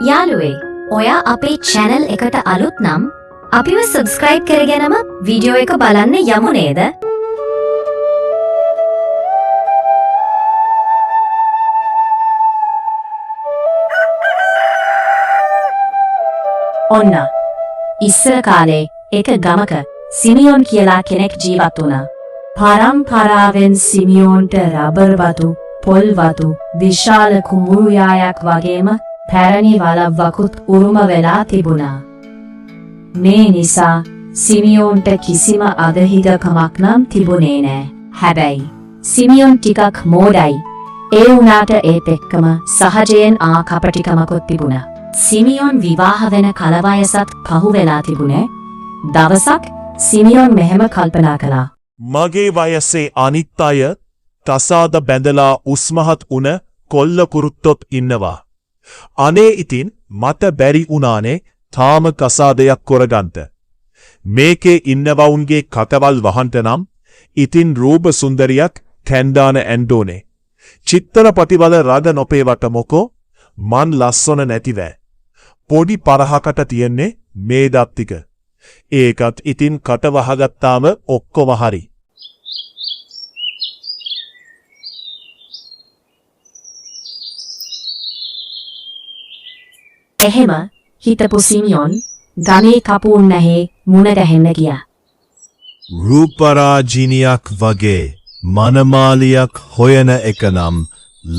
යාළුවේ ඔයා අපේ channel එකට අලුත් නම් අපිව subscribe කරගෙනම වීඩියෝ එක බලන්න යමු නේද? ඔන්න ඉස්සර කාලේ එක ගමක සිමියෝන් කියලා කෙනෙක් ජීවත් වුණා. පරම්පරාවෙන් සිමියෝන්ට රබර් වතු, පොල් වතු, විශාල කුඹුරු යායක් වගේම පැරණි වලව්වකුත් උරුම වෙලා තිබුණා. මේ නිසා සිමියෝන්ට කිසිම අදහිදකමක් නම් තිබුණේ නෑ. හැබැයි සිමියෝන් ටිකක් මෝඩයි. ඒ වුණාට ඒත් එක්කම සහජයෙන් කපටිකමකුත් තිබුණා. සිමියෝන් විවාහ වෙන කලවයසත් පහු වෙලා තිබුණේ. දවසක් සිමියෝන් මෙහෙම කල්පනා කළා. මගේ වයසේ අනිත් අය තසාද බැඳලා උස්මහත් උන කොල්ල කුරුත්තොත් ඉන්නවා. අනේ ඉතින් මට බැරි උනානේ තාම කසාදයක් කරගන්ට. මේකේ ඉන්නවුන්ගේ කතවල් වහන්ට නම් ඉතින් රූප සුන්දරියක් කැන්ඩාන ඇන්ඩෝනේ. චිත්තරපටිවල රද නොපේවට මොකෝ මන් ලස්සන නැතිවෑ. පොඩි පරහකට තියෙන්නේ මේ දත්තික. ඒකත් ඉතින් කටවහගත්තාම ඔක්කොම හරි. එහෙම හිතපු සිමියෝන් ගමේ කපුන් නැහේ මුණ ගැහෙන්න ගියා. රූපරාජිනියක් වගේ මනමාලියක් හොයන එක නම්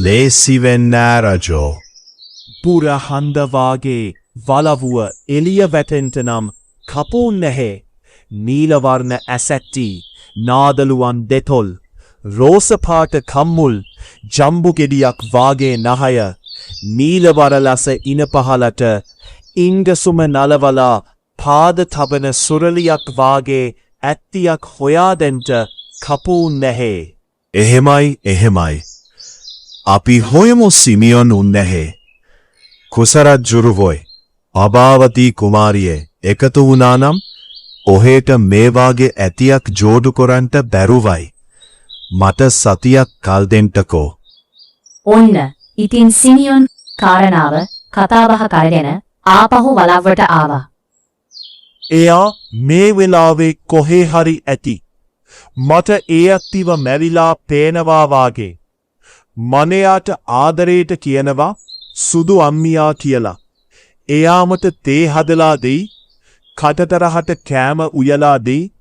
ලේසි වෙන්නෑ රජෝ. පුරහන්ද වාගේ වලවුව එළිය වැටෙන්ට නම් කපුන් නැහැ. නීලවර්ණ ඇසැට්ටි, නාදලුවන් දෙතොල්, රෝසපාට කම්මුල්, ජම්බු ගෙඩියක් වාගේ නහය, නීලවරලස ඉන පහලට ඉංගසුම නලවලා පාද තබන සුරලියක් වාගේ ඇත්තියක් හොයාදෙන්ට කපුන් නැහැ. එහෙමයි. අපි හොයමු සිමියොන් උන්නැහේ. කුසරජ්ජුරුවොයි අභාවතී කුමාරියේ එකතු වුණානම් ඔහේට මේවාගේ ඇතියක් ජෝඩු කොරන්ට බැරුවයි. මට සතියක් කල් දෙන්ටකෝ. ඔන්න ඉතින් සිමියෝන් කාරණාව කතාබහ කරගෙන ආපහු වලව්වට ආවා. එයා මේ වෙලාවේ කොහේ හරි ඇති. මට ඒ අත්තිව මැරිලා පේනවා වාගේ. මනයාට ආදරේට කියනවා සුදු අම්මියා කියලා. එයාමට තේ හදලා දෙයි, කටතරහට කෑම උයලා දෙයි,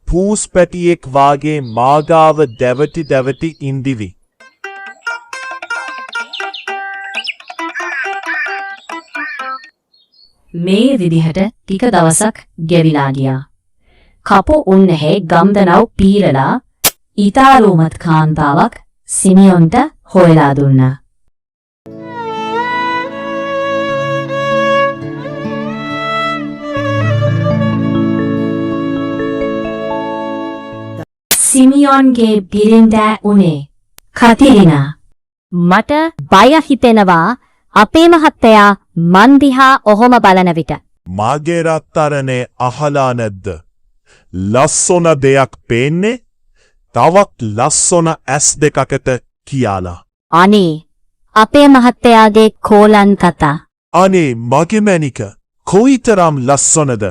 පූස් පැටියෙක් වාගේ මාගාව දැවටි ඉන්දිවි. මේ විදිහට ටික දවසක් ගෙවිලා ගියා. කපු උන්නැහේ ගම්දනව් පීරලා ඉතාලුමත් කාන්තාවක් සිමියොන්ට හොයලා දුන්නා. සිමියොන්ගේ බිරිඳා උනේ කතිරිනා. මට බය හිතෙනවා අපේ මහත්තයා මන් දිහා ඔහොම බලන විට. මගේ රත්තරනේ අහලා නැද්ද? ලස්සන දෙයක් පේන්නේ තවත් ලස්සන ඇස් දෙකකට කියලා. අනේ අපේ මහත්තයාගේ කෝලන් කතා. අනේ මගේ මැනික කොයිතරම් ලස්සනද?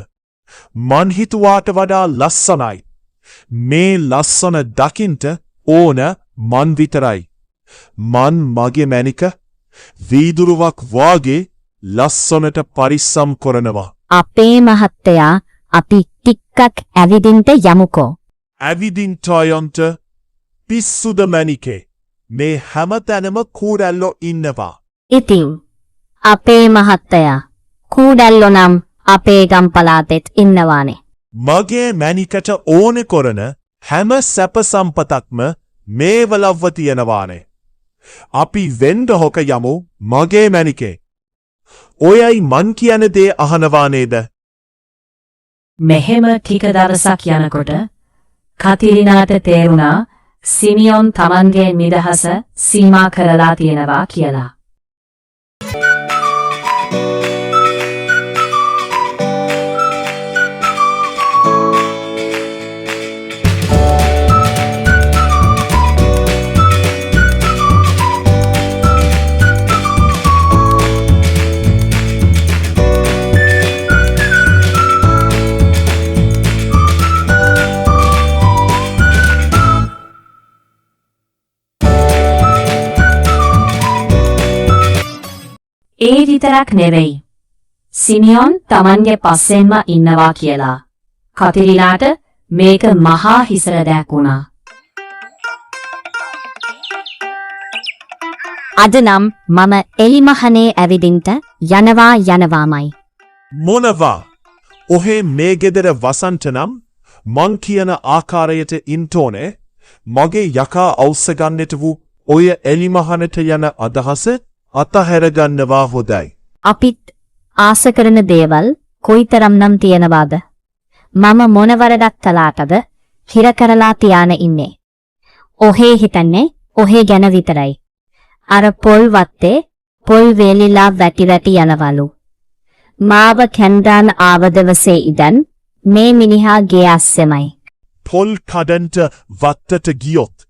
මන් හිතුවාට වඩා ලස්සනයි. මේ ලස්සන දකින්ට ඕන මන් විතරයි. මන් මගේ මැනික වීදුරුවක් වාගේ ලස්සනට පරිස්සම් කරනවා. අපේ මහත්තයා අපි ටිකක් ඇවිදින්ට යමුකෝ. ඇවිදින්ට යොන්ට පිස්සුද මැනිකේ. මේ හැමතැනම කූඩැල්ලෝ ඉන්නවා. ඉතින් අපේ මහත්තයා කූඩැල්ලෝ නම් අපේ ගම් පළාතෙත් ඉන්නවානේ. මගේ මැනිකට ඕන කරන හැම සැප සම්පතක්ම මේ වලව්ව තියෙනවානේ. අපි වෙන්ඩ හොක යමු මගේ මැනිකේ. ඔයයි මන් කියන දේ අහනවා නේද? මෙහෙම ටික දවසක් යනකොට කතිරිනාට තේරුණා සිමියෝන් තමන්ගේ නිදහස සීමා කරලා තියෙනවා කියලා. ඒ විතරක් නෙවෙයි. සිමියොන් තමන්ගේ පස්සෙන්ම ඉන්නවා කියලා. කතිරිනාට මේක මහා හිසරදයක් වුණා. අද නම් මම එලිමහනේ ඇවිදින්ට යනවාමයි. මොනවා? ඔහේ මේ ගෙදර වසන්ට නම් මං කියන ආකාරයට ඉන්ටෝනේ මගේ යකා අවුස්සගන්නට වූ ඔය එලිමහනට යන අදහස අතහැරගන්නවා හොදයි. අපිත් ආස කරන දේවල් කොයිතරම් නම් තියෙනවාද? මම මොන වරදක් කළාටද හිර කරලා තියාන ඉන්නේ. ඔහේ හිතන්නේ ඔහේ ගැන විතරයි. අර පොල් වත්තේ පොල් වේලිලා වැටි යනවලු. මාව කැන්දාන ආවදවසේ ඉදන් මේ මිනිහා ගේ අස්සෙමයි. පොල් කඩන්ට වත්තට ගියොත්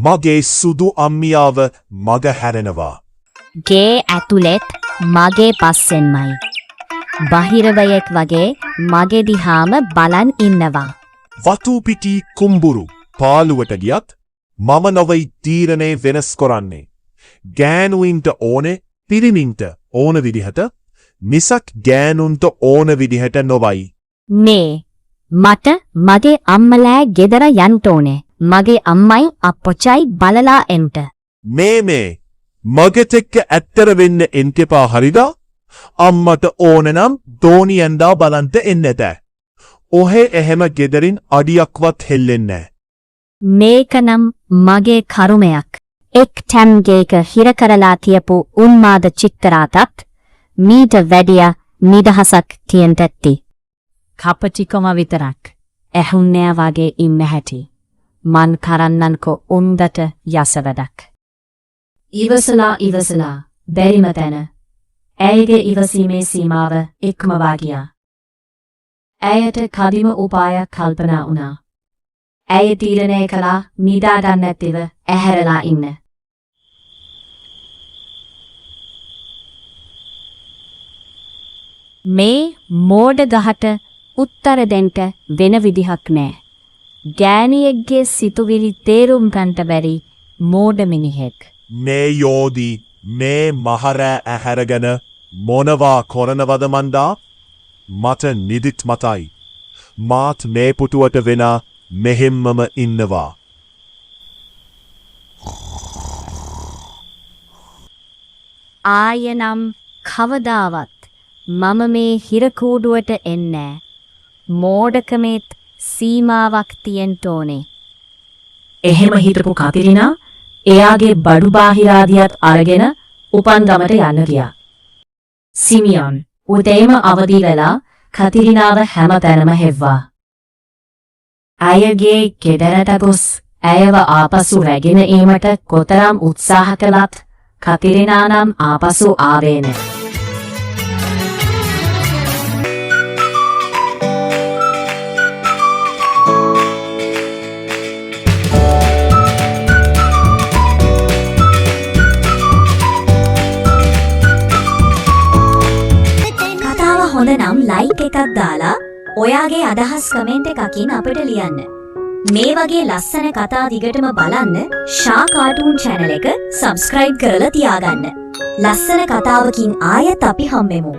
මගේ සුදු අම්මියාව මග හැරෙනවා. ගේ ඇතුළෙත් මගේ පස්සෙන්මයි. බහිරවයෙක් වගේ මගේ දිහාම බලන් ඉන්නවා. වතුපිටි කුම්බුරු පාළුවට ගියත් මම නොවයි තීරණේ වෙනස් කරන්නේ. ගෑනුයින්ට ඕනේ පිරිමින්ට ඕන විදිහට මිසක් ගෑනුන්ට ඕන විදිහට නොවයි. මේ මට මගේ අම්මලෑ ගෙදර යන්ට ඕනේ. මගේ අම්මයි අප්පොච්චයි බලලා එන්ට. මේ මගෙත් එක්ක ඇත්තර වෙන්න එන්ට එපා හරිදා? අම්මට ඕන නම් දෝනියන්දා බලන්ට එන්නට. ඔහේ එහෙම ගෙදරින් අඩියක්වත් හෙල්ලෙන්නේ නැහැ. මේකනම් මගේ කරුමයක්. එක් ටැම්ගේක හිර කරලා තියපු උන්මාද චිත්තරාටත් මීට වැඩිය නිදහසක් තියෙන්ට ඇත්ති. කපටිකම විතරක් ඇහුන්නෑ වගේ ඉන්න හැටි. මන් කරන්නන්කො උන්දට යසවදක්. ඉවසලා බැරිම තැන. ඇයගේ ඉවසීමේ සීමාව ඉක්මවා ගියා. ඇයට කදිම උපායක් කල්පනා වුණා. ඇය තීරණය කළා නිදාගන්න නැතිව ඇහැරලා ඉන්න. මේ මෝඩ ගහට උත්තර දෙන්ට වෙන විදිහක් නෑ. ගෑනියෙක්ගේ සිතුවිලි තේරුම් ගන්ට බැරි මෝඩ මිනිහෙක්. මේ යෝදී මේ මහරෑ ඇහැරගෙන මොනවා කොරනවද මන්දා? මට නිදිත් මතයි. මාත් මේ පුටුවට වෙන මෙහෙම්මම ඉන්නවා. ආයනම් කවදාවත් මම මේ හිරකූඩුවට එන්නෑ. මෝඩකමේත් සීමාවක් තියෙන්ට ඕනේ. එහෙම හිටපු කතිරිනා එයාගේ බඩු බාහිරාදියත් අරගෙන උපන්ගමට යන්න ගියා. සිමියොන් උදේම අවදි වෙලා කතිරිනාව හැමතැනම හෙව්වා. ඇයගේ ගෙදරට ගොස් ඇයව ආපසු රැගෙන ඒමට කොතරම් උත්සාහ කළත් කතිරිනා නම් ආපසු ආවේ නැහැ. හොඳ නම් ලයික් එකක් දාලා ඔයාගේ අදහස් කමෙන්ට් එකකින් අපිට ලියන්න. මේ වගේ ලස්සන කතා දිගටම බලන්න ෂා කාටූන් channel එක subscribe කරලා තියාගන්න. ලස්සන කතාවකින් ආයෙත් අපි හම්බෙමු.